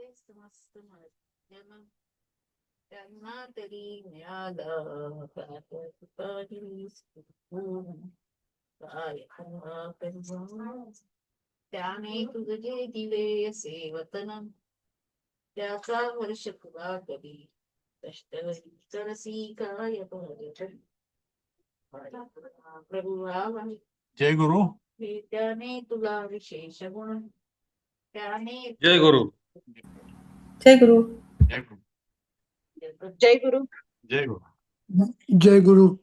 मस्त मध्यम त्यांना तरी मिळालं काही सुकून. काय करावं? त्याने तुझे दिले असे वतन, त्याचा वर्ष तुला कधी कष्ट करसी काय पर्यटन. प्रभू राम जय गुरु. त्याने तुला विशेष गुण, त्याने जय गुरु. जय गुरु. जय गुरु. जय गुरु. जय गुरु. जय गुरु. जय गुरु.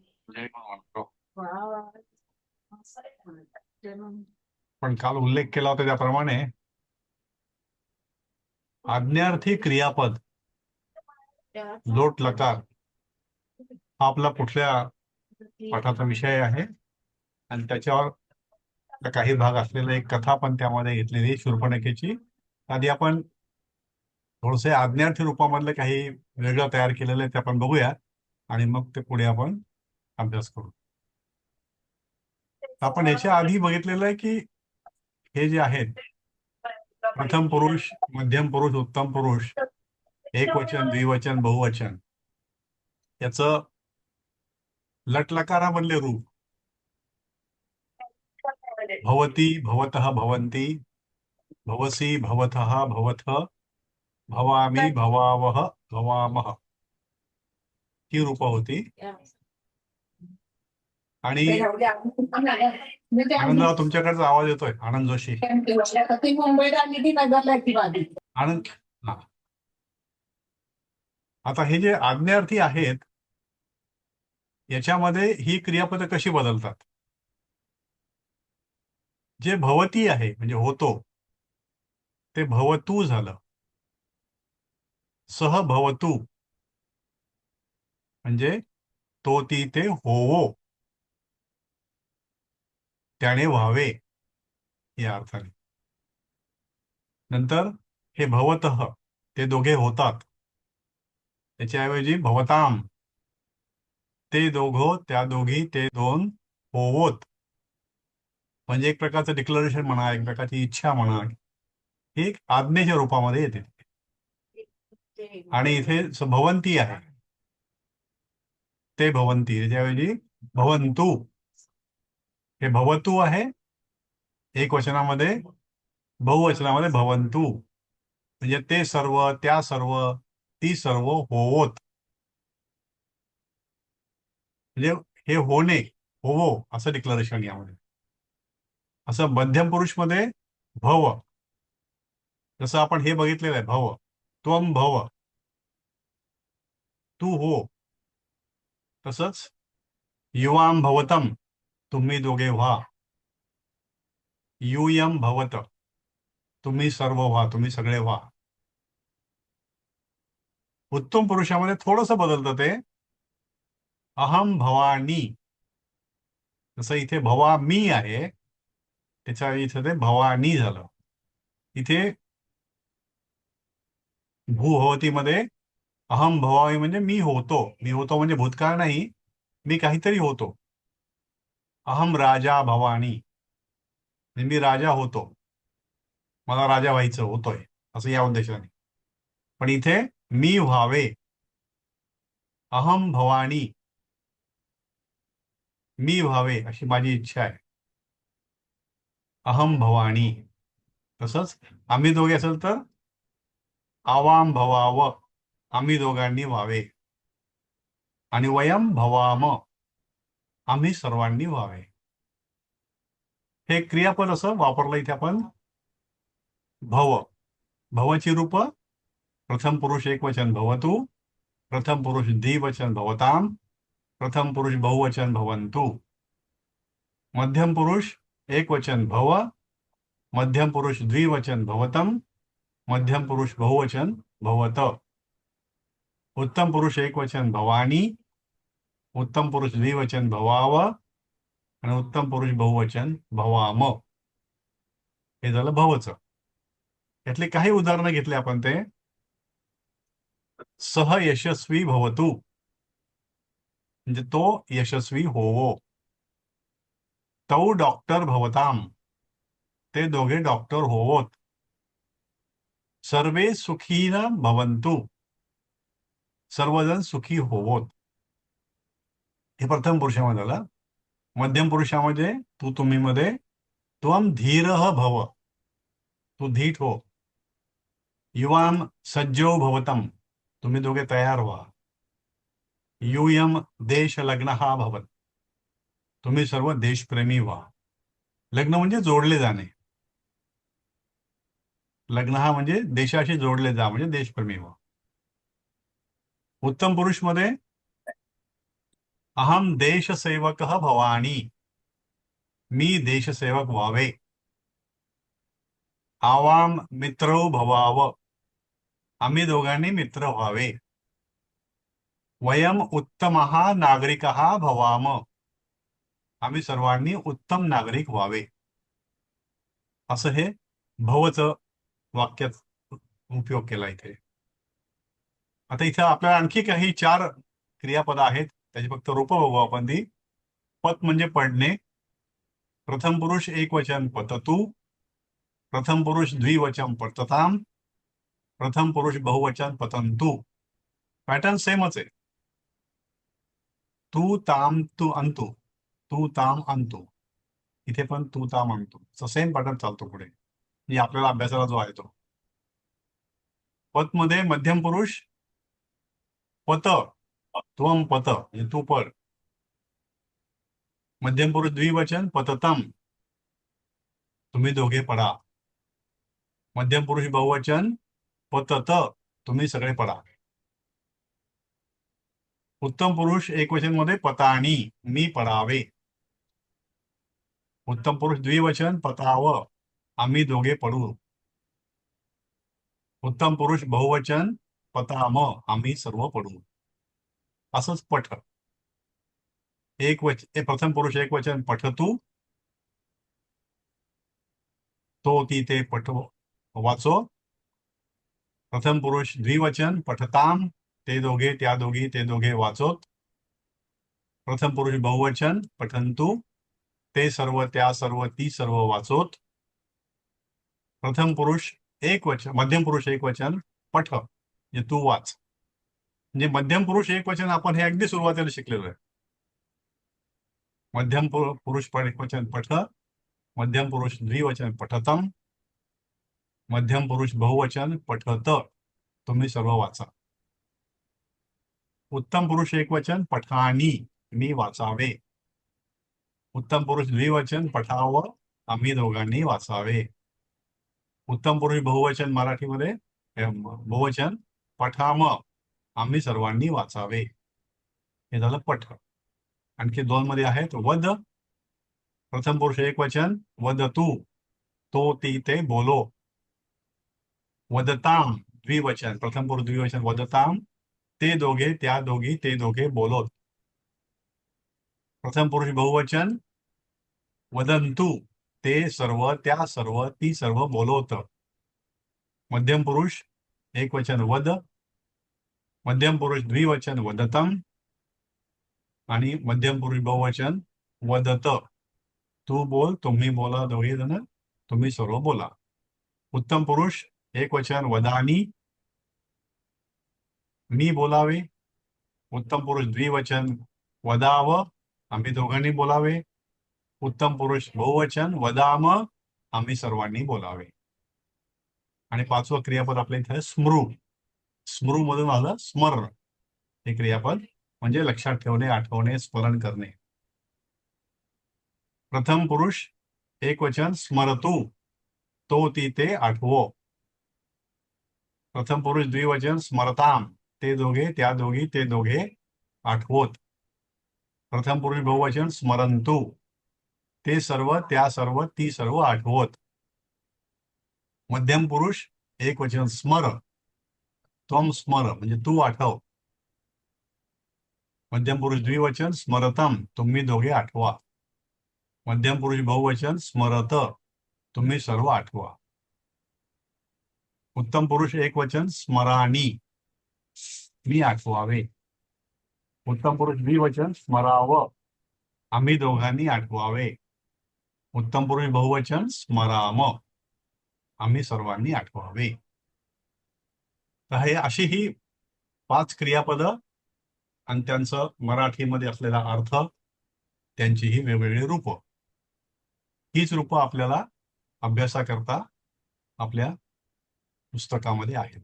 वा. पण काल उल्लेख केला होता त्याप्रमाणे आज्ञार्थी क्रियापद लोट लकार हा आपला पुढल्या पाठाचा विषय आहे आणि त्याच्यावर काही भाग असलेला एक कथा पण त्यामध्ये घेतलेली शूर्पणखेची. आधी आपण थोडसे आज्ञार्थी रूपामधले काही वेगळं तयार केलेलं आहे ते आपण बघूया आणि मग ते पुढे आपण अभ्यास करू. आपण याच्या आधी बघितलेलं आहे की हे जे आहेत प्रथम पुरुष, मध्यम पुरुष, उत्तम पुरुष, एकवचन, द्विवचन, बहुवचन याचं लटलकारामधले रूप भवती, भवतः, भवन्ति, भवसी, भवतः, भवथ, भवामी, भवावह, भवामः ही रूप होती. आणि आनंदराव तुमच्याकडचा आवाज येतोय, आनंद जोशी. आनंद. हा. आता हे जे आज्ञार्थी आहेत याच्यामध्ये ही क्रियापदं कशी बदलतात. जे भवती आहे म्हणजे होतो ते भवतू झालं. सह भवतू म्हणजे तो ती ते होवो, त्याने व्हावे या अर्थाने. नंतर हे भवतः ते दोघे होतात, त्याच्याऐवजी भवताम ते दोघं, त्या दोघी, ते दोन होवोत. म्हणजे एक प्रकारचं डिक्लरेशन म्हणा, एक प्रकारची इच्छा म्हणा, ही एक आज्ञेच्या रूपामध्ये येते. आणि इथे भवंती आहे, ते भवंती, त्याच्याऐवजी भवंतु. हे भवतू आहे एक वचनामध्ये, बहुवचनामध्ये भवंतु. म्हणजे ते सर्व, त्या सर्व, ती सर्व होवोत. म्हणजे हे होणे, होवो असं डिक्लरेशन यामध्ये. असं मध्यम पुरुष मध्ये भव, जसं आपण हे बघितलेलं आहे भव, त्वम भव, तू हो. तसंच युवाम भवतम, तुम्ही दोघे व्हा. यूयम भवत, तुम्ही सर्व व्हा, तुम्ही सगळे व्हा. उत्तम पुरुषामध्ये थोडंसं बदलतं ते, अहम भवानी. जसं इथे भवा मी आहे, त्याच्या इथे ते भवानी झालं. इथे भूभवतीमध्ये अहम भवामी म्हणजे मी होतो. मी होतो म्हणजे भूतकाळ नाही, मी काहीतरी होतो. अहम राजा भवानी म्हणजे मी राजा होतो, मला राजा व्हायचं होतोय असं या उद्देशाने. पण इथे मी व्हावे, अहम भवानी, मी व्हावे अशी माझी इच्छा आहे. अहम भवानी. तसंच आम्ही दोघे असेल तर आवाम भवाव, आम्ही दोघांनी व्हावे. आणि वयम भवाम, आम्ही सर्वांनी व्हावे. हे क्रियापद असं वापरलं इथे आपण. भव, भवची रूप प्रथम पुरुष एकवचन भवतु, प्रथम पुरुष द्विवचन भवताम, प्रथम पुरुष बहुवचन भवन्तु. मध्यम पुरुष एकवचन भव, मध्यम पुरुष द्विवचन भवतम, मध्यम पुरुष बहुवचन भवत. उत्तम पुरुष एकवचन भवानी, उत्तम पुरुष द्विवचन भवाव आणि उत्तम पुरुष बहुवचन भवाम. हे झालं भवचं. यातले काही उदाहरणं घेतले आपण ते. सह यशस्वी भवतु म्हणजे तो यशस्वी होवो. तौ डॉक्टर भवताम, ते दोघे डॉक्टर होवोत. सर्वे सुखीन भवन्तु, सर्वजण सुखी होवोत. हे प्रथम पुरुषामध्ये झालं. मध्यम पुरुषामध्ये तू तुम्ही मध्ये त्वम धीरः भव, तू धीट हो. युवाम सज्जो भवतम, तुम्ही दोघे तयार व्हा. यूयम देश लग्नः भवत, तुम्ही सर्व देशप्रेमी व्हा. लग्न म्हणजे जोडले जाणे. लग्न हा म्हणजे देशाशी जोडले जा, म्हणजे देशप्रेमी व्हा. उत्तम पुरुष मध्ये अहम देशसेवक भवानी, मी देशसेवक व्हावे. आवाम मित्रो भवाव, आम्ही दोघांनी मित्र व्हावे. वयम उत्तमः नागरिकः भवाम, आम्ही सर्वांनी उत्तम नागरिक व्हावे. असं हे भवचं वाक्यात उपयोग केला इथे. आता इथं आपल्याला आणखी काही 4 क्रियापद आहेत, त्याची फक्त रूप बघू आपण. ती पत म्हणजे पडणे. प्रथम पुरुष एकवचन पततु, प्रथम पुरुष द्विवचन पतताम, प्रथम पुरुष बहुवचन पतंतु. पॅटर्न सेमच आहे. तू ताम तू अंतु, तू ताम अंतु. इथे पण तू ताम अंतु सेम पॅटर्न चालतो पुढे. म्हणजे आपल्याला अभ्यासाला जो आहे तो. पत मध्ये मध्यम पुरुष पत, त्वम पत म्हणजे तू पड. मध्यम पुरुष द्विवचन पततम, तुम्ही दोघे पडा. मध्यम पुरुष बहुवचन पतत, तुम्ही सगळे पडा. उत्तम पुरुष एकवचन मध्ये पतानी, मी पडावे. उत्तम पुरुष द्विवचन पताव, आम्ही दोघे पडू. उत्तम पुरुष बहुवचन पताम, आम्ही सर्व पडू. असंच पठ. प्रथम पुरुष एकवचन पठतू, तो ती ते पठो वाचो. प्रथम पुरुष द्विवचन पठताम, ते दोघे त्या दोघी ते दोघे वाचोत. प्रथम पुरुष बहुवचन पठंतु, ते सर्व त्या सर्व ती सर्व वाचोत. प्रथम पुरुष एकवचन मध्यम पुरुष एकवचन पठ, म्हणजे तू वाच. म्हणजे मध्यम पुरुष एकवचन आपण हे अगदी सुरुवातीला शिकलेलो आहे. मध्यम पुरुष एकवचन पठ, मध्यम पुरुष द्विवचन पठतम, मध्यम पुरुष बहुवचन पठत, तुम्ही सर्व वाचा. उत्तम पुरुष एकवचन पठानी, मी वाचावे. उत्तम पुरुष द्विवचन पठाव, आम्ही दोघांनी वाचावे. उत्तम पुरुष बहुवचन मराठीमध्ये बहुवचन पठाम, आम्ही सर्वांनी वाचावे. हे झालं पठ. आणखी 2 मध्ये आहेत वद. प्रथम पुरुष एकवचन वदतु, तो ती ते बोलो. वदताम द्विवचन, प्रथम पुरुष द्विवचन वदताम, ते दोघे त्या दोघी ते दोघे बोलोत. प्रथम पुरुष बहुवचन वदंतु, ते सर्व त्या सर्व ती सर्व बोलवत. मध्यम पुरुष एकवचन वद, मध्यम पुरुष द्विवचन वदतम, आणि मध्यम पुरुष बहुवचन वदत, तू बोल, तुम्ही बोला, दोघे जण तुम्ही सर्व बोला. उत्तम पुरुष एकवचन वदानी, मी बोलावे. उत्तम पुरुष द्विवचन वदाव, आम्ही दोघांनी बोलावे. उत्तम पुरुष बहुवचन वदाम, आम्ही सर्वांनी बोलावे. आणि 5वं क्रियापद आपल्या इथे स्मृ. स्मृ मधून आलं स्मर. हे क्रियापद म्हणजे लक्षात ठेवणे, आठवणे, स्मरण करणे. प्रथम पुरुष एकवचन स्मरतु, तो ती ते आठवो. प्रथम पुरुष द्विवचन स्मरताम, ते दोघे त्या दोघी ते दोघे आठवोत. प्रथम पुरुष बहुवचन स्मरंतु, ते सर्व त्या सर्व ती सर्व आठवोत. मध्यम पुरुष एकवचन स्मर, त्वम स्मर म्हणजे तू आठव. मध्यम पुरुष द्विवचन स्मरतम, तुम्ही दोघे आठवा. मध्यम पुरुष बहुवचन स्मरत, तुम्ही सर्व आठवा. उत्तम पुरुष एकवचन स्मरानी, मी आठवावे. उत्तम पुरुष द्विवचन स्मराव, आम्ही दोघांनी आठवावे. उत्तम पुरुष बहुवचन स्मराम, आम्ही सर्वांनी आठवावे. तर हे अशी ही 5 क्रियापदं आणि त्यांचं मराठीमध्ये असलेला अर्थ, त्यांची ही वेगवेगळी रूपं. हीच रूपं आपल्याला अभ्यासाकरता आपल्या पुस्तकामध्ये आहेत.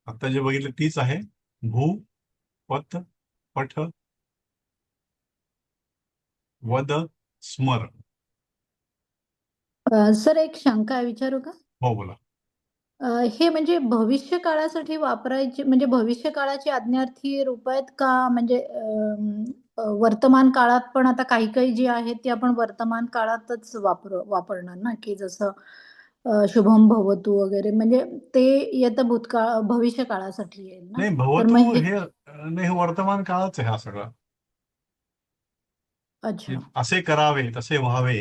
आता जे बघितलं तीच आहे. भू, पथ, पठ, वद, स्मर. सर एक शंका आहे, विचारू का? हो, बोला. हे म्हणजे भविष्य काळासाठी वापरायचे, म्हणजे भविष्य काळाची आज्ञार्थी रूप आहेत का? म्हणजे वर्तमान काळात पण आता काही जी आहेत ती आपण वर्तमान काळातच वापरणार ना, की जसं शुभम भवतु वगैरे, म्हणजे ते येतं भूतकाळ भविष्य काळासाठी येईल ना? नाही, तर भवतु मग हे हे नाही, हे वर्तमान काळच आहे हा सगळा. अच्छा. असे करावे, तसे व्हावे,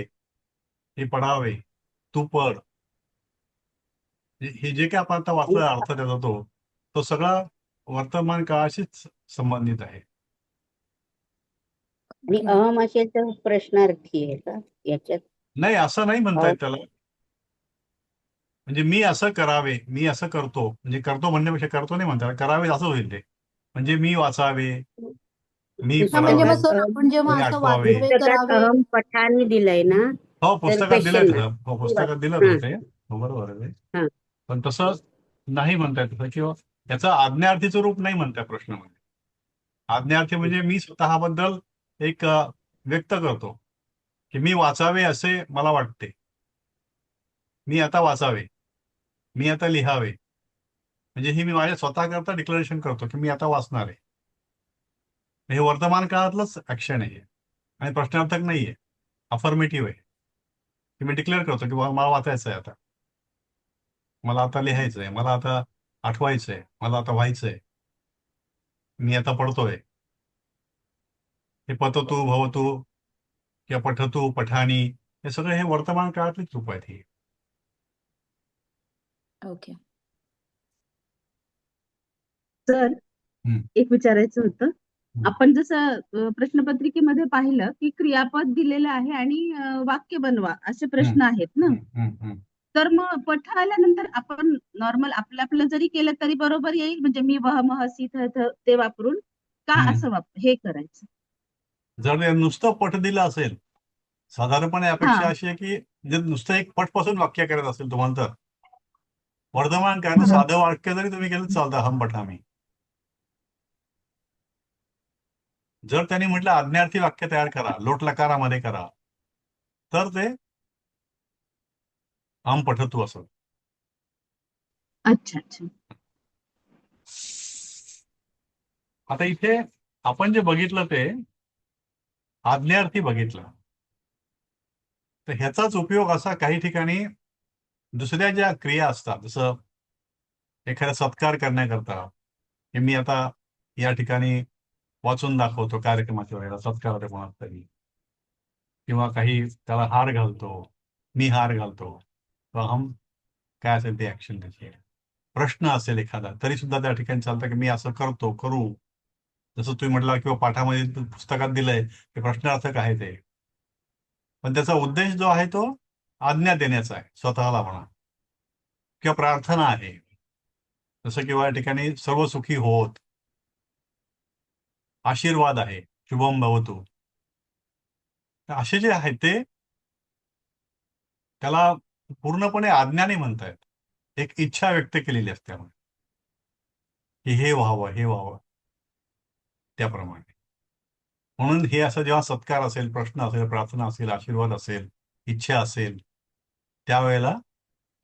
हे पडावे, तू पड. हे जे काय आपण आता वाचलं अर्थ त्याचा तो सगळा वर्तमान काळाशीच संबंधित आहे. आणि ओके. अहम असेल तर प्रश्नार्थी आहे का याच्यात? नाही, असं नाही म्हणता येत त्याला. म्हणजे मी असं करावे, मी असं करतो, म्हणजे करतो म्हणण्यापेक्षा करतो नाही म्हणता, करावे असं होईल ते. म्हणजे मी वाचावे, मी हां, म्हणजे मग पडावे, सर पुस्तकात आपण जेव्हा मी असं आठवावे. वाचावे, पुस्तकात करावे. अहम पठाने दिलंय ना, हो, तर पुस्तकात दिलंय क्वेश्चन तसं. हो, पुस्तकात दिलं हा तसं ते. हो, बरोबर आहे. हा पण तसं नाही म्हणता येत तसं, किंवा त्याचं आज्ञार्थीचं रूप नाही म्हणताय प्रश्नामध्ये. आज्ञार्थी म्हणजे मी स्वतःबद्दल एक व्यक्त करतो की मी वाचावे असे मला वाटते, मी आता वाचावे, मी आता लिहावे. म्हणजे ही मी माझ्या स्वतःकरता डिक्लेरेशन करतो की मी आता वाचणार आहे. हे वर्तमान काळातलंच ऍक्शन आहे आणि प्रश्नार्थक नाहीये, अफर्मेटिव्ह आहे. की मी डिक्लेअर करतो की मला वाचायचं आहे आता, मला आता लिहायचंय, मला आता आठवायचंय, मला आता व्हायचंय, मी आता पडतोय. हे पततू, भवतू किंवा पठतू, पठाणी, हे सगळे हे वर्तमान काळातलीच रूप आहेत ही. ओके. सर, हम्म. एक विचारायचं होतं. हम्म. आपण जसं प्रश्नपत्रिकेमध्ये पाहिलं की क्रियापद दिलेलं आहे आणि वाक्य बनवा असे प्रश्न आहेत ना. हम्म, हम्म, हम्म. तर मग पठ आल्यानंतर आपण नॉर्मल आपलं जरी केलं तरी बरोबर येईल, म्हणजे मी वह मह सी थ थ ते वापरून का हम्म. असं हे करायचं? जर ते नुसतं पट दिलं असेल, साधारणपणे हा अपेक्षा अशी आहे की जर नुसतं एक पट पासून वाक्य करत असेल तुम्हाला, तर वर्तमान काळात हा. साधं वाक्य जरी तुम्ही केलं चालतं, हम पठामी. जर त्यांनी म्हटलं आज्ञार्थी वाक्य तयार करा, लोट लकारामध्ये करा, तर ते हम पठतू असं. अच्छा अच्छा. आता इथे आपण जे बघितलं ते आज्ञार्थी बघितलं, तर ह्याचाच उपयोग असा काही ठिकाणी दुसऱ्या ज्या क्रिया असतात, जसं एखादा सत्कार करण्याकरता, की मी आता या ठिकाणी वाचून दाखवतो कार्यक्रमाच्या वेळेला, सत्कार होते कोणाचा तरी, किंवा काही त्याला हार घालतो, मी हार घालतो, किंवा हम काय असेल ते ऍक्शन त्याची. प्रश्न असेल एखादा तरी सुद्धा त्या ठिकाणी चालतं की मी असं करतो, करू. जसं तुम्ही म्हटलं, किंवा पाठामध्ये पुस्तकात दिलंय की प्रश्नार्थक आहे ते, पण त्याचा उद्देश जो आहे तो आज्ञा देण्याचा आहे स्वतःला म्हणा, किंवा प्रार्थना आहे. जसं किंवा या ठिकाणी सर्व सुखी होत, आशीर्वाद आहे, शुभम भवतु. तर असे जे आहेत ते त्याला पूर्णपणे आज्ञा नाही म्हणतायत, एक इच्छा व्यक्त केलेली असते त्यामुळे की हे व्हावं, हे व्हावं त्याप्रमाणे. म्हणून हे असं जेव्हा सत्कार असेल, प्रश्न असेल, प्रार्थना असेल, आशीर्वाद असेल, इच्छा असेल, त्यावेळेला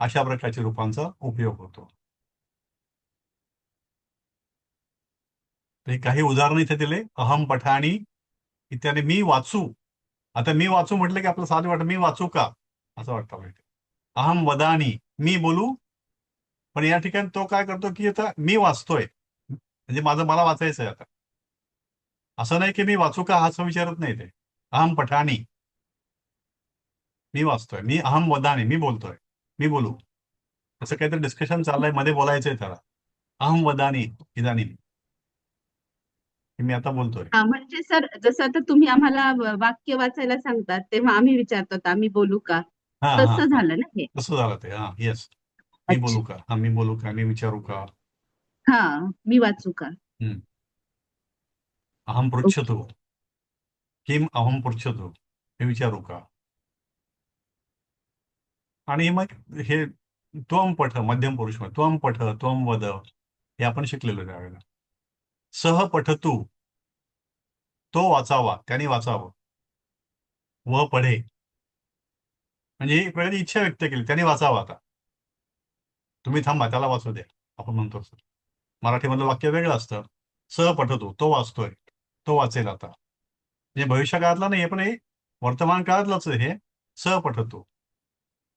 अशा प्रकारच्या रूपांचा उपयोग होतो. तर काही उदाहरण इथे दिले. अहम पठाणी इत्यादी, मी वाचू. आता मी वाचू म्हटलं की आपलं साधं वाटतं, मी वाचू का असं वाटतं पाहिजे. अहम वदानी, मी बोलू. पण या ठिकाणी तो काय करतो की आता मी वाचतोय, म्हणजे मला वाचायचं आहे आता. असं नाही की मी वाचू का असं विचारत नाही ते. अहम पठाणी, मी वाचतोय. मी अहम वदानी, मी बोलतोय, मी बोलू. असं काहीतरी डिस्कशन चाललंय, मध्ये बोलायचंय त्याला. अहम वदानी इदानीम. हे मी आता बोलतोय. हा म्हणजे सर जसं आता तुम्ही आम्हाला वाक्य वाचायला सांगतात तेव्हा आम्ही विचारतो आम्ही बोलू का, हा हा तसं हा झालं ना हे. तसं झालं ते. हा येस. मी बोलू अच्छा. का, हा मी बोलू का, मी विचारू का. हा मी वाचू का. हम्म. अहम ओके. पृच्छतु किम अहम पृच्छतु, हे विचारू का. आणि मग हे त्वम पठ मध्यम पुरुष मध्ये त्वम पठ त्वम वद हे आपण शिकलेलो त्यावेळेला. सह पठतु, तो वाचावा, त्याने वाचावं. व पढे म्हणजे एक प्रकारची इच्छा व्यक्त केली, त्याने वाचावं. आता तुम्ही थांबा, त्याला वाचू द्या, आपण म्हणतो सर. मराठीमधलं वाक्य वेगळं असतं. सह पठतु, तो वाचतोय, तो वाचेल आता. म्हणजे भविष्यकाळातला नाही, पण हे वर्तमान काळातलंच आहे. हे सह पठतु,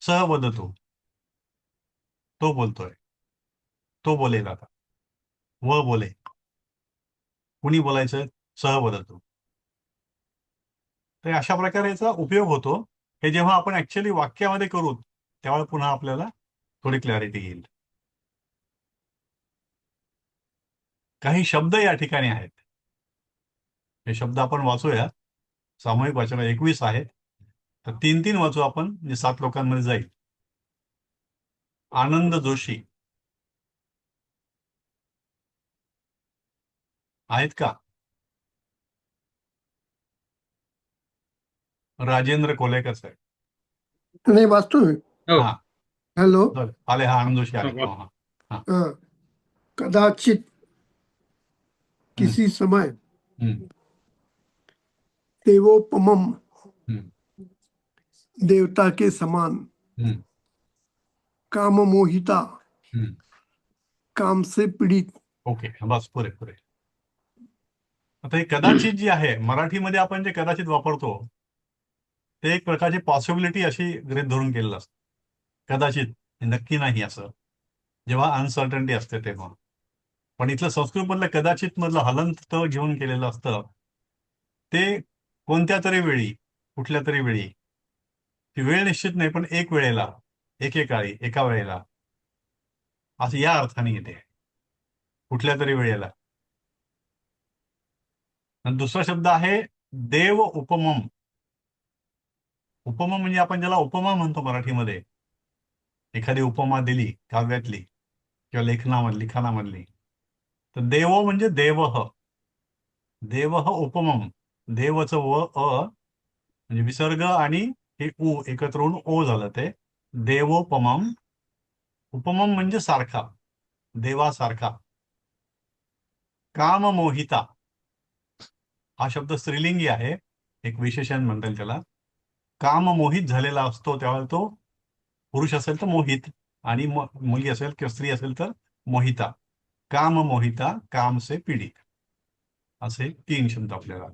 सह वदतु, तो बोलतोय, तो बोलेल आता. व बोले, कुणी बोलायचं, सह वदतु. तर अशा प्रकारे याचा उपयोग होतो. हे जेव्हा आपण ऍक्च्युअली वाक्यामध्ये करू तेव्हा पुन्हा आपल्याला थोडी क्लॅरिटी येईल. काही शब्द या ठिकाणी आहेत. हे शब्द आपण वाचूया. सामूहिक वाचन 21 आहेत. तर 3-3 वाचू आपण, म्हणजे 7 लोकांमध्ये जाईल. आनंद जोशी आहेत का. राजेंद्र कोलेकर साहेब. नाही वाचतोय. हो. हा हॅलो. चल, आले. हा आनंद जोशी आले. हो, हा हाँ, कदाचित किसी समय हम्म, देवोपमम हम्म, देवता के समान हम्म, काम मोहिता हम्म. काम से पीडित. ओके, बस पुरे पुरे. आता हे कदाचित जी आहे, मराठीमध्ये आपण जे कदाचित वापरतो ते एक प्रकारची पॉसिबिलिटी अशी गृहीत धरून केलेलं असतं. कदाचित, नक्की नाही असं, जेव्हा अनसर्टन्टी असते तेव्हा. पण इथलं संस्कृतमधलं कदाचित मधलं हलंत घेऊन केलेलं असतं. ते कोणत्या तरी वेळी, कुठल्या तरी वेळी, ती वेळ निश्चित नाही, पण एक वेळेला, एकेकाळी, एका वेळेला, असं या अर्थाने येते. कुठल्या तरी वेळेला. आणि दुसरा शब्द आहे देव उपमम. उपमा म्हणजे आपण ज्याला उपमा म्हणतो मराठीमध्ये. एखादी उपमा दिली काव्यातली किंवा लिखाणामधली. तर देव म्हणजे देवह. देवह उपमम. देवचं व अ म्हणजे विसर्ग आणि हे उ एकत्र होऊन ओ झालं ते. देवोपमम. उपमम म्हणजे सारखा, देवासारखा. काममोहिता हा शब्द स्त्रीलिंगी आहे, एक विशेषण म्हणता येईल त्याला. काम मोहित झालेला असतो त्यावेळेला तो पुरुष असेल तर मोहित, आणि मुलगी असेल किंवा स्त्री असेल तर मोहिता. काम मोहिता, काम से पीडित, असे 3 शब्द आपल्याला.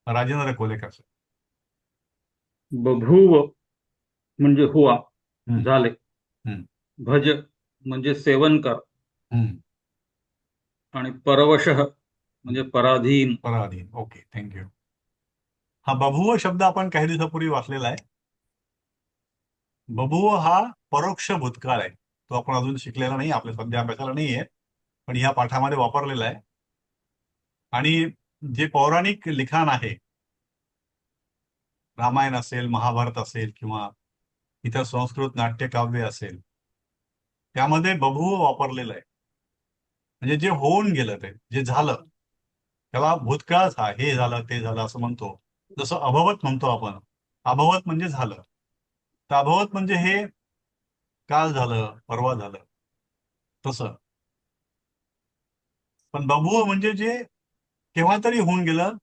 राजेंद्र कोलेकर. बभूव म्हणजे हुआ, हम्म. झाले. हम्म. भज म्हणजे सेवन कर. हम्म. आणि परवशः म्हणजे पराधीन. पराधीन. Okay, thank you. हा बभूव शब्द आपण काही दिवसापूर्वी वाचलेला आहे. बभूव हा परोक्ष भूतकाळ आहे. तो आपण अजून शिकलेला नाही, आपल्या सध्या अभ्यासाला नाही आहे, पण ह्या पाठामध्ये वापरलेला आहे. आणि जे पौराणिक लिखाण आहे, रामायण असेल, महाभारत असेल किंवा इतर संस्कृत नाट्यकाव्य असेल, त्यामध्ये बभूव वापरलेलं आहे. म्हणजे जे होऊन गेलं, ते जे झालं त्याला भूतकाळच हा, हे झालं ते झालं असं म्हणतो. जसं अभवत म्हणतो आपण. अभवत म्हणजे झालं. तर अभवत म्हणजे हे काल झालं, परवा झालं, तसं. पण बभूव म्हणजे जे केव्हा तरी होऊन गेलं,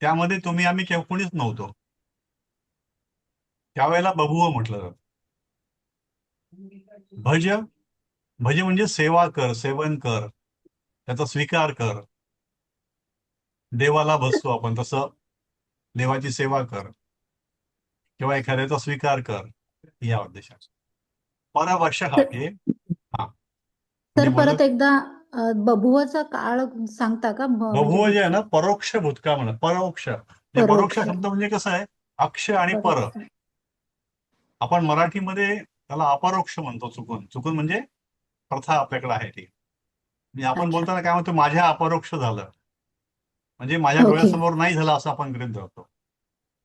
त्यामध्ये तुम्ही आम्ही कोणीच नव्हतो, त्यावेळेला बभूव म्हटलं जातं. भज. भज म्हणजे सेवा कर, सेवन कर, त्याचा स्वीकार कर. देवाला भजतो आपण, तसं देवाची सेवा कर किंवा एखाद्याचा स्वीकार कर, या उद्देशाने. परवशः हे हा तर म्हणजे परत एकदा बभुवाचा काळ सांगता का? म्हणजे बभूव जे आहे ना, परोक्ष भूतकाळ म्हणा. परोक्ष म्हणजे परोक्ष शब्द म्हणजे कसं आहे, अक्ष आणि पर. आपण मराठीमध्ये त्याला अपरोक्ष म्हणतो. चुकून म्हणजे प्रथा आपल्याकडे आहे ती. म्हणजे आपण अच्छा. बोलताना काय म्हणतो, माझ्या अपरोक्ष झालं, म्हणजे माझ्या ओके. डोळ्यासमोर नाही झालं असं आपण गृहीत धरतो.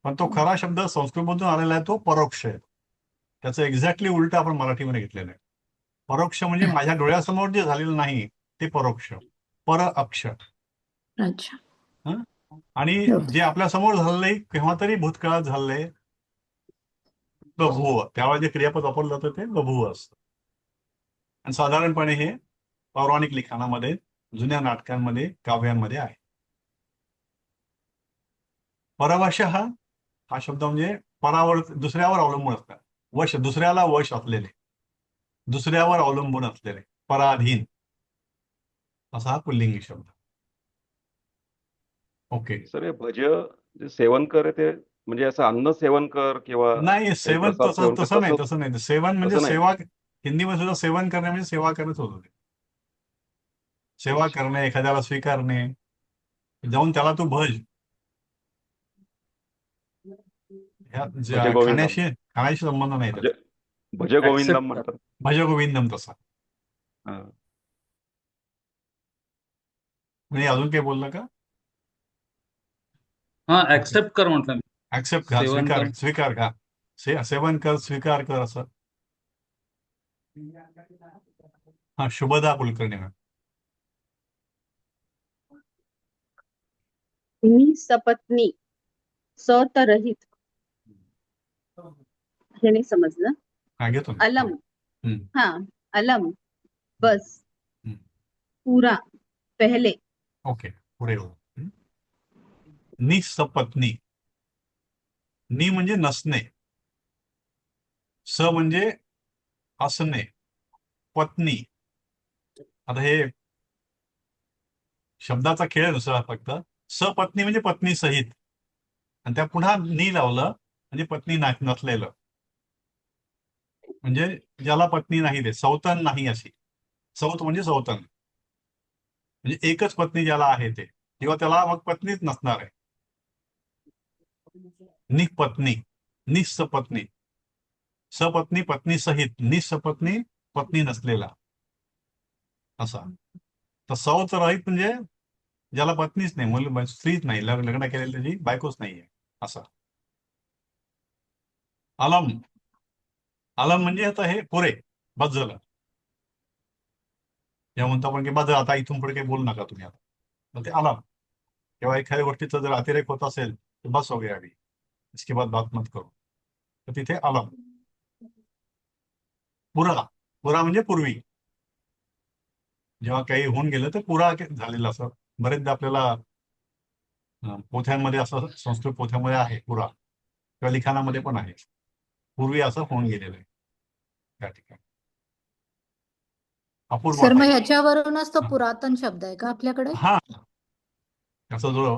पण तो खरा शब्द संस्कृतमधून आलेला आहे, तो परोक्ष आहे. त्याचं एक्झॅक्टली उलट आपण मराठीमध्ये घेतलेलं आहे. परोक्ष म्हणजे माझ्या डोळ्यासमोर जे झालेलं नाही ते परोक्ष, पर अक्ष. अच्छा. हं? आणि ओके. जे आपल्या समोर झालंय केव्हा तरी भूतकाळात झालंय, बभूव, त्यावेळेला जे क्रियापद वापरलं जातं ते बभूव असतं. आणि साधारणपणे हे पौराणिक लिखाणामध्ये, जुन्या नाटकांमध्ये, काव्यांमध्ये आहे. परवशः हा शब्द म्हणजे परावर, दुसऱ्यावर अवलंबून असतात. वश, दुसऱ्याला वश असलेले, दुसऱ्यावर अवलंबून असलेले, पराधीन, असा हा पुल्लिंगी शब्द. ओके. सर हे भज जे सेवन कर आहे ते म्हणजे असं अन्न सेवन कर किंवा नाही, काही सेवन प्रसाद तसं सेवन कर तसं नाही, तसं तसं नाही. सेवन म्हणजे तसं नाही. सेवा. हिंदीमध्ये सुद्धा सेवन करणे म्हणजे सेवा करत होतं ते. सेवा अच्छा. करणे, एखाद्याला स्वीकारणे, जाऊन त्याला तू भज. ह्या भज गोविंदम खाण्याशी संबंध नाही भज त्याचा. भज गोविंदम म्हणतात. भज गोविंदम तसा. हा. म्हणजे अजून काही बोललं का? हा, ऍक्सेप्ट कर म्हटलं मी. ऍक्सेप्ट का, सेवन स्वीकार, कर. स्वीकार का, सेवन कर, स्वीकार कर, असं. हा, शुभदा कुलकर्णी मॅम. मी सपत्नी सतरहित हे नाही समजलं. हा, घेतो ना. अलम, हम्म. हा, अलम, बस, हम्म. पूरा, पहले. ओके, पुढे येऊ. निसपत्नी. नि म्हणजे नसणे, स म्हणजे असणे, पत्नी. आता हे शब्दाचा खेळ आहे दुसरा फक्त. सपत्नी म्हणजे पत्नी सहित, आणि त्या पुन्हा नि लावलं म्हणजे पत्नी नसलेलं, म्हणजे ज्याला पत्नी नाही, ते सौतन नाही अशी. सौत म्हणजे सौतन, म्हणजे एकच पत्नी ज्याला आहे ते, किंवा त्याला मग पत्नीच नसणार आहे. निपत्नी, निसपत्नी. सपत्नी पत्नी सहित, निसपत्नी पत्नी नसलेला, असा. तर सौत रहित म्हणजे ज्याला पत्नीच नाही, मुलं स्त्रीच नाही, लग्न केलेली त्याची बायकोच नाहीये, असा. अलम, अलम म्हणजे आता हे पुरे, बस झालं. जेव्हा म्हणतो आपण की बस आता इथून पुढे काही बोलू नका तुम्ही आता, मग ते अलम. किंवा एखाद्या गोष्टीचा जर अतिरेक होत असेल तर बस हो गया अभी, इसके बाद बात मत करो, तर तिथे अलम. पुरा, पुरा म्हणजे पूर्वी, जेव्हा काही होऊन गेलं तर पुरा झालेलं असं. बरेचदा आपल्याला पोथ्यांमध्ये, असं संस्कृत पोथ्यांमध्ये आहे पुरा, किंवा लिखाणामध्ये पण आहे, पूर्वी असं होऊन गेलेलं आहे त्या ठिकाणी. अपूर्व सर, मग आहे. ह्याच्यावरूनच तो हा. पुरातन शब्द आहे का आपल्याकडे? हा, त्याचा जो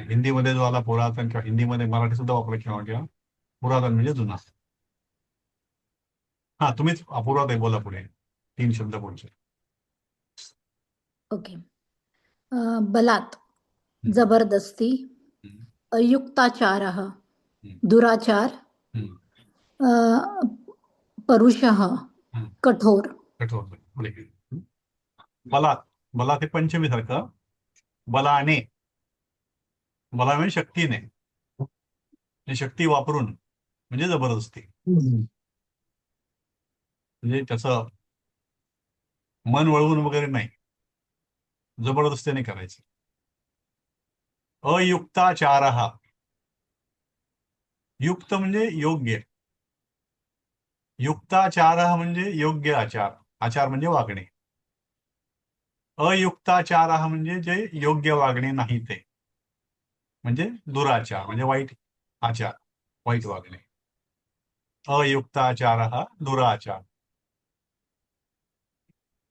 हिंदीमध्ये जो आला पुरातन, किंवा हिंदीमध्ये मराठी सुद्धा वापरला किंवा किंवा पुरातन म्हणजे जुना. हा, तुम्हीच अपूर्वात आहे, बोला पुढे 3 शब्द पुढचे. ओके. बलात्, हम्म. जबरदस्ती, हम्म. अयुक्ताचारः, हम्म. दुराचार, हम्म. परुषः, हम्म. कठोर. कठोर, पुढे. बलात्, बलात् हे पंचमी सारखं. बलाने, बला म्हणजे शक्तीने, म्हणजे शक्ती वापरून, म्हणजे जबरदस्ती. म्हणजे त्याचं मन वळवून वगैरे नाही, जबरदस्तीने करायचं. अयुक्ताचारः, युक्त म्हणजे योग्य, युक्ताचारः म्हणजे योग्य आचार, आचार म्हणजे वागणे. अयुक्ताचारः म्हणजे जे योग्य वागणे नाही ते, म्हणजे दुराचार, म्हणजे वाईट आचार, वाईट वागणे. अयुक्ताचारः दुराचार.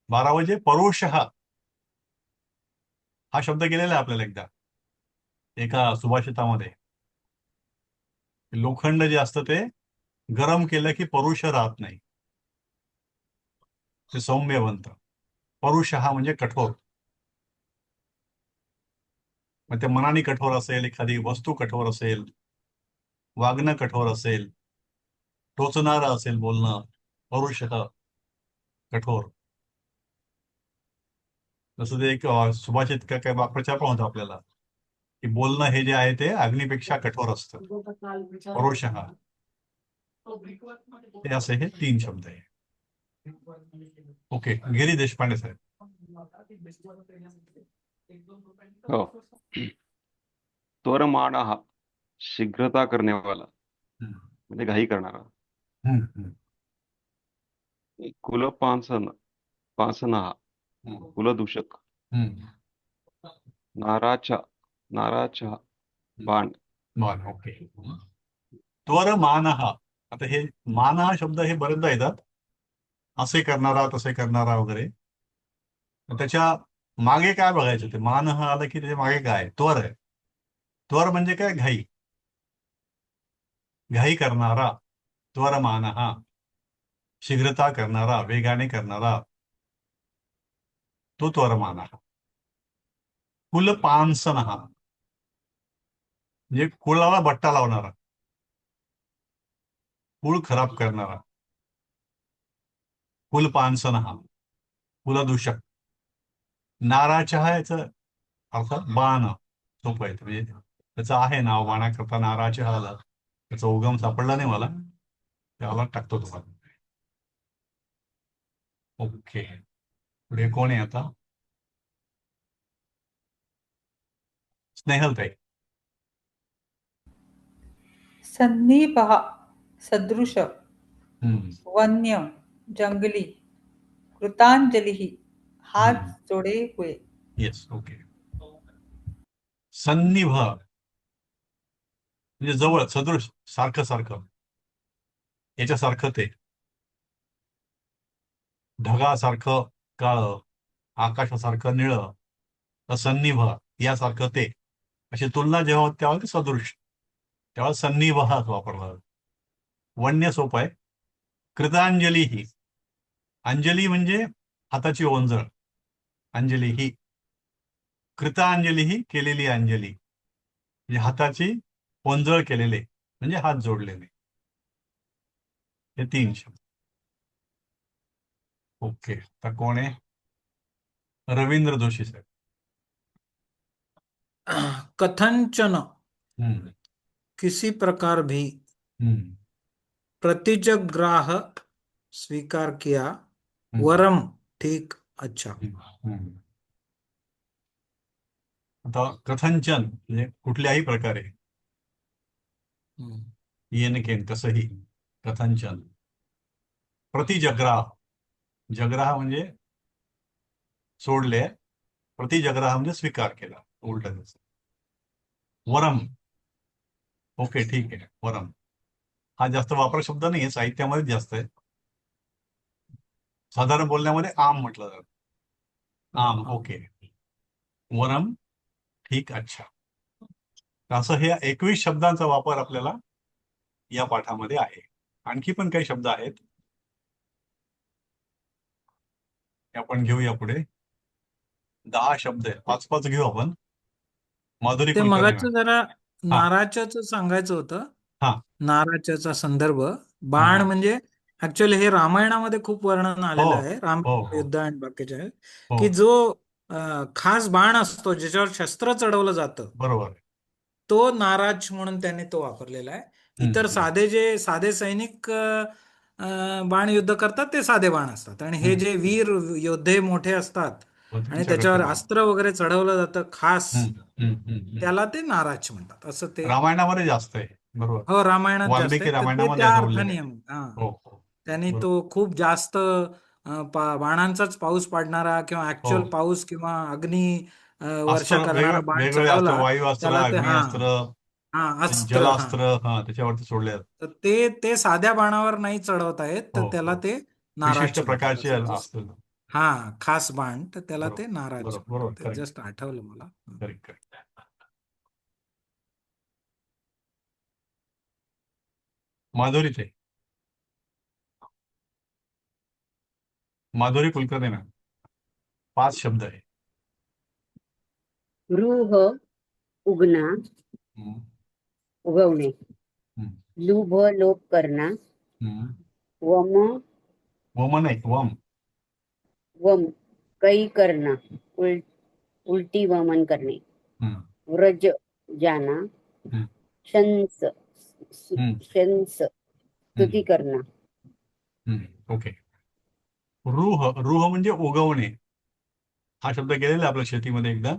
12 म्हणजे परुषः. हा शब्द गेलेला आहे आपल्याला एकदा एका सुभाषितामध्ये. लोखंड जे असतं ते गरम केलं की परुष राहत नाही, ते सौम्य बनतं. परुषः म्हणजे कठोर. मग ते मनाने कठोर असेल, एखादी वस्तू कठोर असेल, वागणं कठोर असेल, टोचणारं असेल बोलणं, परुषः, कठोर. जसं ते एक सुभाषित का काय वाक्प्रचार पण होता आपल्याला, की बोलणं हे जे आहे ते अग्नीपेक्षा कठोर असतं, परोक्षः. ते असे हे 3 शब्द आहे. ओके, गिरी देशपांडे साहेब. हो. त्वरमाणः शीघ्रता करने वाला हम्म, म्हणजे घाई करणारा. हम्म, हम्म, पांसनः हम्म, कुलदूषक. हम्म. नाराचा बाण. बरं, ओके. त्वर मानः. आता हे मान हा शब्द हे बरेचदा येतात, असे करणारा, तसे करणारा वगैरे. तर त्याच्या मागे काय बघायचं, ते मान हा आलं की त्याच्या मागे काय आहे? त्वर आहे. त्वर म्हणजे काय? घाई. घाई करणारा, त्वर मानः. शीघ्रता करणारा, वेगाने करणारा, तो त्वर मानः. कुलपांसनः म्हणजे कुळाला बट्टा लावणारा, कुळ खराब करणारा. कुलपांसनः, कुलदूषक. नाराच्या याचं अर्थात बाण, सोपं आहे. म्हणजे त्याचं आहे नाव, बाणाकरता नाराचे हा आला. त्याचा उगम सापडला नाही मला, त्याला टाकतो तुम्हाला. ओके, पुढे कोण आहे आता? स्नेहलताई. सन्निभः सदृश हम्म, वन्य जंगली कृतांजलि हाथ हम्म. जोड़े हुए. Yes, okay. सन्निभ म्हणजे जवळ, सदृश, सारखं सारखं, याच्यासारखं ते. ढगासारखं काळं, आकाशासारखं निळं, सन्निभ यासारखं ते. अशी तुलना जेव्हा होते तेव्हा ते सदृश, तेव्हा सन्निभ हा वापरला जातो. वन्य सोपं आहे. कृतांजली ही, अंजली म्हणजे हाताची ओंजळ, अंजली ही. कृतांजली ही केलेली अंजली, म्हणजे हाताची ओंजळ केलेले, म्हणजे हात जोडलेले. हे 3 शब्द. ओके, आता कोण आहे? रवींद्र जोशी साहेब. कथंचन हम्म, किसी प्रकार भी हम्म, प्रतिजग्राह स्वीकार किया, हम्म, वरम ठीक अच्छा. हम्म. आता कथंचन म्हणजे कुठल्याही प्रकारे, हम्म. येन केन कसंही, कथंचन. प्रतिजग्राह, जग्राह म्हणजे सोडले, प्रतिजग्राह म्हणजे स्वीकार केला, उलट त्याचं. वरम, ओके ठीक आहे. वरम हा जास्त वापर शब्द नाही आहे, साहित्यामध्ये जास्त आहे. साधारण बोलण्यामध्ये आम म्हटलं जातं. आम, ओके. वरम ठीक अच्छा. असं हे 21 शब्दांचा वापर आपल्याला या पाठामध्ये आहे. आणखी पण काही शब्द आहेत, ते आपण घेऊया पुढे. 10 शब्द आहे, 5-5 घेऊ आपण. माधुरी ते कुलकर्णी मगाच मॅम. जरा हा नाराच्याच सांगायचं होतं. हा नाराच्याचा संदर्भ, हा बाण हा. म्हणजे ऍक्च्युअली हे रामायणामध्ये खूप वर्णन हो आलेलं आहे, राम हो हो युद्ध आणि बाकीच्या आहे, हो, की जो खास बाण असतो ज्याच्यावर शस्त्र चढवलं जातं, बरोबर आहे. तो नाराज म्हणून त्यांनी तो वापरलेला आहे. इतर हम्म, साधे सैनिक बाण युद्ध करतात ते साधे बाण असतात, आणि हे हम्म. जे वीर योद्धे मोठे असतात हो, आणि त्यांच्याकडचे त्याच्यावर बाण. अस्त्र वगैरे चढवलं जातं खास, हम्म, हम्म, हम्म. त्याला ते नाराज म्हणतात असं ते. रामायणामध्ये जास्त आहे, बरोबर. हो, रामायणात जास्त वाल्मिकी आहे, तर ते रामायणामध्ये त्या याचा उल्लेख अर्थाने आहे. आहे. हा, हो हो, त्यांनी बरोबर. तो खूप जास्त बाणांचाच पाऊस पाडणारा किंवा हो, ऍक्च्युअल पाऊस किंवा अग्नी वर्षा अस्त्र करणारा बाण वेगवेगळे अस्त्र, चढवला, वायू अस्त्र, त्याला ते अग्निअस्त्र, अस्त्र, जलास्त्र, हा त्याच्यावरती सोडले जातात. तर ते साध्या बाणावर नाही चढवता येत, तर हो त्याला हो, ते विशिष्ट नाराज म्हणतात प्रकारचे असं. असतं. खास बाण, तर त्याला बरोबर ते नाराज बरोबर बरोबर, म्हणतात. ते करेक्ट जस्ट आठवलं मला. Correct correct. माधुरी ते माधुरी कुलकर्णी मॅम. 5 शब्द आहे. रूह उगना, हम्म, उगवणे. हम्म, लुभ लोप करना. हम्म. वम वम नाही, वम. वम कै करना, उलटी वमन करणे. हम्म, व्रज जाना, हम्म, शंस हम्म, शंस स्तुती हम्म, करना. ओके. रूह म्हणजे उगवणे. हा शब्द गेलेला आहे आपल्या शेतीमध्ये एकदा.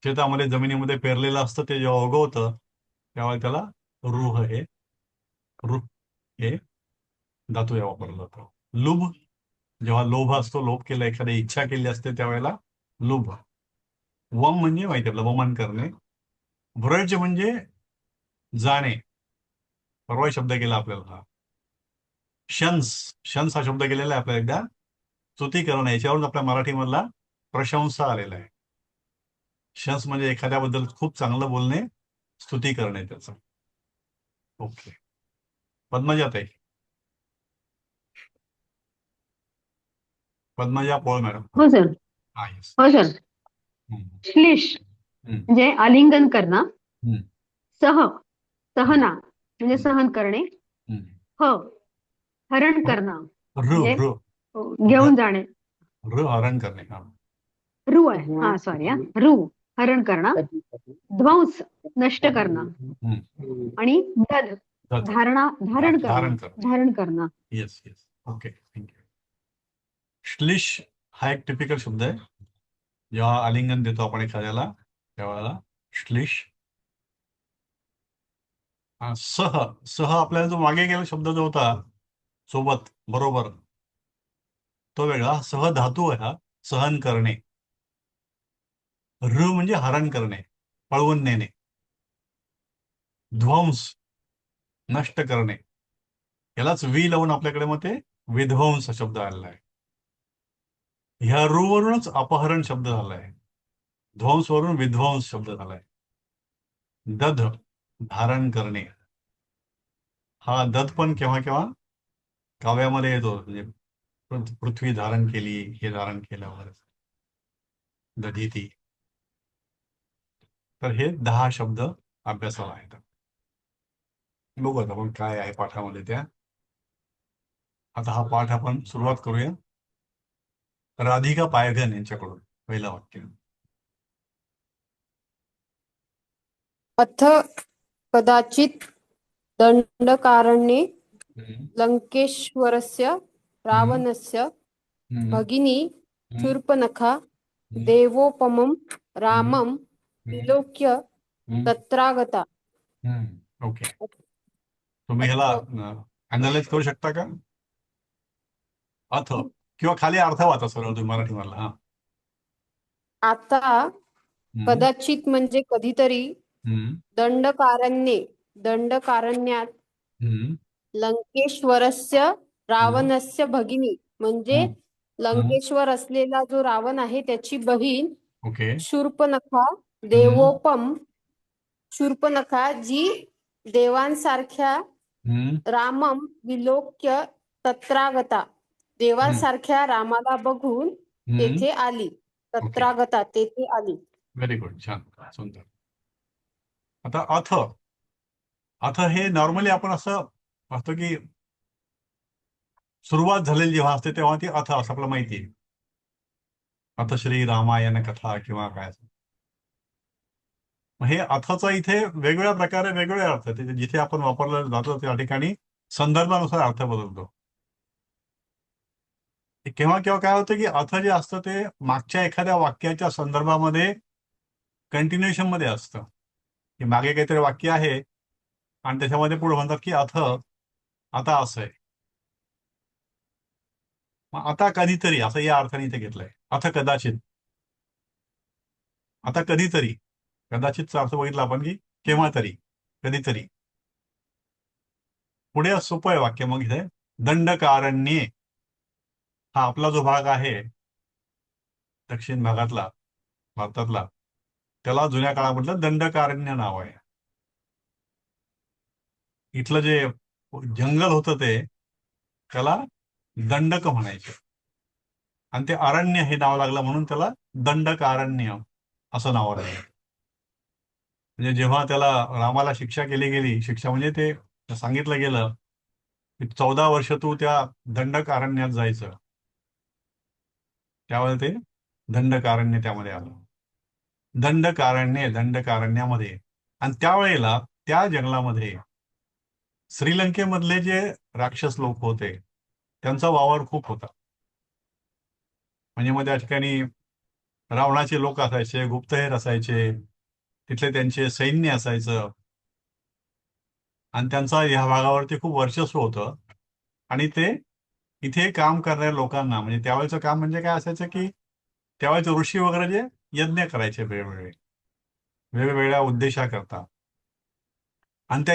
शेतामध्ये जमिनीमध्ये पेरलेलं असतं, ते जेव्हा उगवतं तेव्हा त्याला रूह हे धातू या वापरला जातो. लुभ, जेव्हा लोभ असतो, लोभ केला, एखादी इच्छा केली असते त्यावेळेला लुभ. वम म्हणजे माहिती आपलं वमन करणे. व्रज म्हणजे जाणे, परवा शब्द गेला आपल्याला हा. शंस हा शब्द गेलेला आहे आपल्याला एकदा. स्तुती करणं, याच्यावरून आपल्या मराठीमधला प्रशंसा आलेला आहे. शंस म्हणजे एखाद्याबद्दल खूप चांगलं बोलणे, स्तुती करणे त्याचं. ओके. पद्मजाताई, पद्मजा पोळ मॅडम. हो सर. हा, येस. हो सर. श्लिष म्हणजे आलिंगन करणं. सह सहना म्हणजे सहन करणे. हरण करणं म्हणजे घेऊन जाणे. हरण करणे. रु आहे, हा सॉरी, रु हरण करणं. ध्वंस नष्ट करणं. आणि दध धारण करणं. Yes yes, okay, thank you. श्लिष हा एक टिपिकल शब्द आहे. जेव्हा आलिंगन देतो आपण एखाद्याला त्यावेळेला श्लिष. सह आपल्याला जो मागे गेला शब्द जो होता सोबत बरोबर, तो वेगळा. सह धातू आहे हा, सहन करणे. म्हणजे हरण करणे, पळवून नेणे. ध्वंस नष्ट करणे, यालाच लावून आपल्याकडे मग ते विध्वंस शब्द आलेला आहे. ह्या वरूनच अपहरण शब्द झालाय. ध्वंस वरून विध्वंस शब्द झालाय. दध धारण करणे. हा दध पण केव्हा केव्हा काव्यामध्ये येतो, म्हणजे पृथ्वी धारण केली, हे धारण केलं वगैरे, दधिती. तर हे 10 शब्द अभ्यासाला आहेत. बघू आता आपण काय आहे पाठामध्ये त्या. आता हा पाठ आपण सुरुवात करूया राधिका पायघन यांच्याकडून. पहिलं वाक्य. अथ कदाचित दंडकारण्ये लंकेश्वरस्य रावणस्य भगिनी शूर्पणखा देवोपमं रामं विलोक्य तत्रागता. ओके, तुम्ही ह्याला अनालाइज करू शकता का? अथ किंवा खाली अर्थ वाचा सरळ तुम्ही मराठी मधला. हा, आता कदाचित म्हणजे कधीतरी, दंडकारण्यात लंकेश्वरस्य रावणस्य भगिनी म्हणजे लंकेश्वर असलेला जो रावण आहे त्याची बहीण ओके, शूर्पणखा देवोपम, शूर्पणखा जी देवांसारख्या रामम विलोक्य तत्रागता, देवांसारख्या रामाला बघून तेथे आली. तत्रागता तेथे आली. व्हेरी गुड, छान, सुंदर. आता अथ हे नॉर्मली आपण असं असतो की सुरुवात झालेली जेव्हा असते तेव्हा ती अथ असं आपल्याला माहिती आहे. अथ श्री रामायण कथा किंवा काय असं. हे अथचा इथे वेगवेगळ्या प्रकारे वेगवेगळे अर्थ आहेत. जिथे आपण वापरलं जातो त्या ठिकाणी संदर्भानुसार अर्थ बदलतो. केव्हा केव्हा काय होतं की अथ जे असतं ते मागच्या एखाद्या वाक्याच्या संदर्भामध्ये कंटिन्युएशन मध्ये असतं, की मागे काहीतरी वाक्य आहे आणि त्याच्यामध्ये पुढे म्हणतात की अथ आता असं आहे. मग आता कधीतरी असं या अर्थाने इथे घेतलंय. अथ कदाचित, आता कधीतरी. कदाचितचा अर्थ बघितला आपण की केव्हा तरी, कधीतरी. पुढे सोपं आहे वाक्य मग इथे. दंडकारण्ये हा आपला जो भाग आहे दक्षिण भागातला, भारतातला, त्याला जुन्या काळामधलं दंडकारण्य नाव आहे. इथलं जे जंगल होतं ते त्याला दंडक म्हणायचे आणि ते अरण्य हे नाव लागलं म्हणून त्याला दंडकारण्य असं नाव लागलं. म्हणजे जेव्हा त्याला रामाला शिक्षा केली गेली, शिक्षा म्हणजे ते सांगितलं गेलं की 14 वर्ष तू त्या दंडक अरण्यात जायचं, त्यावेळेला ते दंडकारण्य त्यामध्ये आलं. दंडकारण्यामध्ये आणि त्यावेळेला त्या जंगलामध्ये श्रीलंकेमधले जे राक्षस लोक होते त्यांचा वावर खूप होता. म्हणजे मग त्या ठिकाणी रावणाचे लोक असायचे, गुप्तहेर असायचे, तिथले त्यांचे सैन्य असायचं आणि त्यांचा ह्या भागावरती खूप वर्चस्व होतं. आणि ते इथे काम करणाऱ्या लोकांना, म्हणजे त्यावेळेचं काम म्हणजे काय असायचं की त्यावेळेचे ऋषी वगैरे जे यज्ञ करायचे वेगवेगळ्या उद्देशाकरता, आणि त्या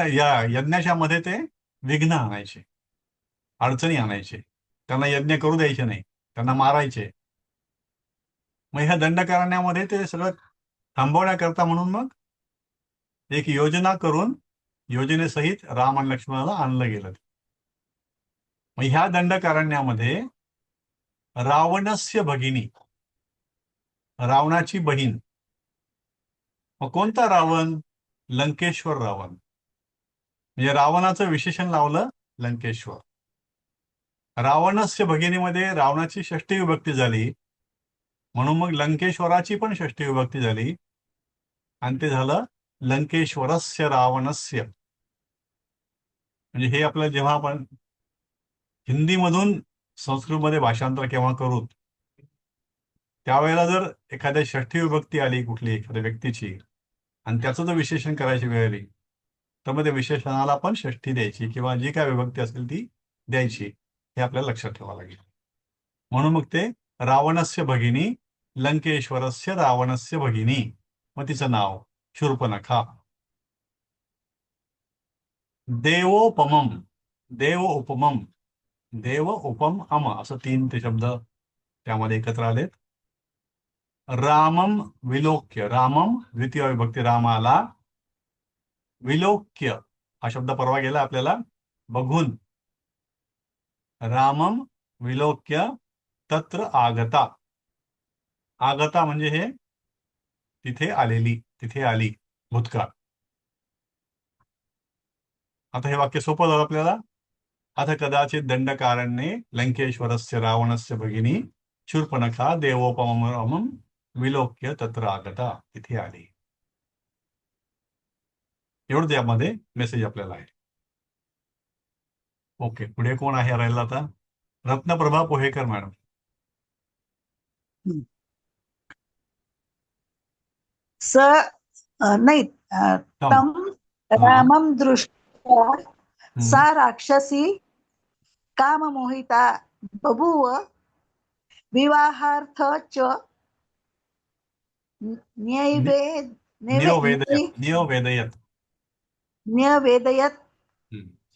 या यज्ञाच्या मध्ये ते विघ्न आणायचे, अडचणी आणायचे, त्यांना यज्ञ करू द्यायचे नाही, त्यांना मारायचे. मग ह्या दंडकारण्यामध्ये ते सगळं थांबवण्याकरता म्हणून मग एक योजना करून योजनेसहित राम आणि लक्ष्मणाला आणलं गेलं. मग ह्या दंडकारण्यामध्ये रावणस्य भगिनी, रावणाची बहीण. मग कोणता रावण? लंकेश्वर रावण. म्हणजे रावणाचं विशेषण लावलं लंकेश्वर. रावणस्य भगिनीमध्ये रावणाची षष्ठी विभक्ती झाली, म्हणून मग लंकेश्वराची पण षष्ठी विभक्ती झाली आणि ते झालं लंकेश्वरस्य रावणस्य. म्हणजे हे आपलं जेव्हा आपण हिंदीमधून संस्कृतमध्ये भाषांतर केव्हा करू, त्यावेळेला जर एखाद्या षष्ठी विभक्ती आली कुठली एखाद्या व्यक्तीची आणि त्याचं जर विशेषण करायची वेळ आली, तर मग त्या विशेषणाला पण षष्ठी द्यायची किंवा जी काय विभक्ती असेल ती द्यायची, हे आपल्याला लक्षात ठेवावं लागेल. म्हणून मग ते रावणस्य भगिनी लंकेश्वरस्य रावणस्य भगिनी. मग तिचं नाव शूर्पणखा. देवोपमम, देव उपमम, देव उपम अम, असं 3 ते शब्द त्यामध्ये एकत्र आलेत. रामम विलोक्य, रामम द्वितीय विभक्ती रामाला, विलोक्य हा शब्द परवा गेला आपल्याला, बघून. रामम विलोक्य तत्र आगता. आगता म्हणजे हे तिथे आलेली, तिथे आली, भूतकाळ. आता हे वाक्य सोपं झालं आपल्याला. आता कदाचित दंडकारण्ये लंकेश्वरस्य रावणस्य भगिनी शूर्पणखा देवोपमम विलोक्य तत्र आगता, तिथे आली. एवढं त्यामध्ये मेसेज आपल्याला आहे. ओके, पुढे कोण आहे राहिला आता? रत्नप्रभा पोहेकर मॅडम. नाही तम रामम दृष्ट्वा सा राक्षसी काममोहिता बभूव विवाहार्थ च न्यवेदयत.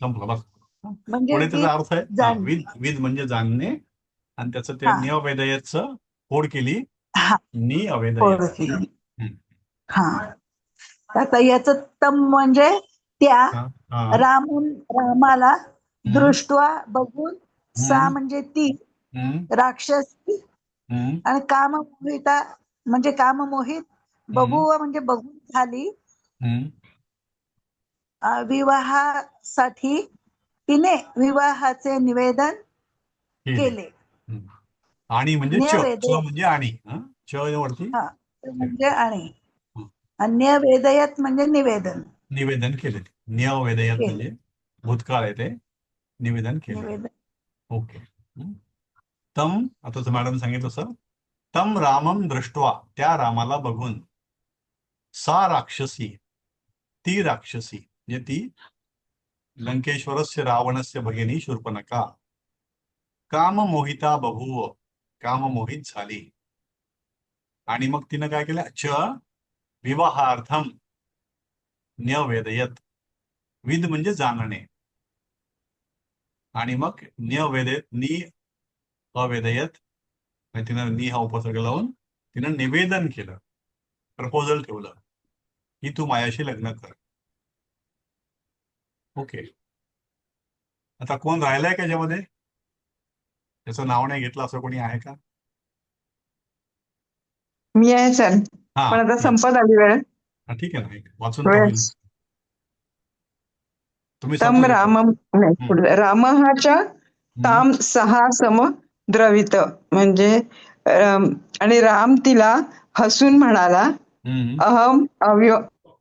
संपलं बस. म्हणजे पुढे त्याचा अर्थ आहे विद म्हणजे जाणणे, आणि त्याचं ते न्यवेदयतचं फोड केली, नि अवेदयत. हा, आता याच तम म्हणजे त्या रामाला दृष्ट्वा बघून, सा म्हणजे ती राक्षसी, आणि काममोहिता म्हणजे काममोहित, बभूव म्हणजे बघून झाली, विवाहासाठी तिने विवाहाचे निवेदन केले. आणि म्हणजे म्हणजे आणि च वरती म्हणजे आणि न्यवेदयत म्हणजे निवेदन केले. न्यवेदयत म्हणजे भूतकाळ आहे, ते निवेदन केले. ओके. तम, आता मॅडम सांगितलं सर, तम रामम दृष्ट्वा, त्या रामाला बघून, सा राक्षसी, ती राक्षसी म्हणजे ती लंकेश्वरस्य रावणस्य भगिनी शूर्पणखा, काममोहिता बभूव, काममोहित झाली. आणि मग तिनं काय केलं? च विवाहार्थम न्यवेदयत, विद म्हणजे जाणणे, आणि मग न्यवेदयत नि अवेदयत, तिनं नि हा उपसर्ग लावून तिनं निवेदन केलं, प्रपोजल ठेवलं की तू माझ्याशी लग्न कर. ओके. आता कोण राहिलाय का याच्यामध्ये? त्याचं नाव नाही घेतलं असं कोणी आहे का? मी आहे सर, पण आता संपत आली वेळ. ठीक आहे ना, वाचून होईल. तुम्ही तम रामम रामहाच्या ताम सहा सम द्रवित म्हणजे आणि राम तिला हसून म्हणाला, हम्म. अहम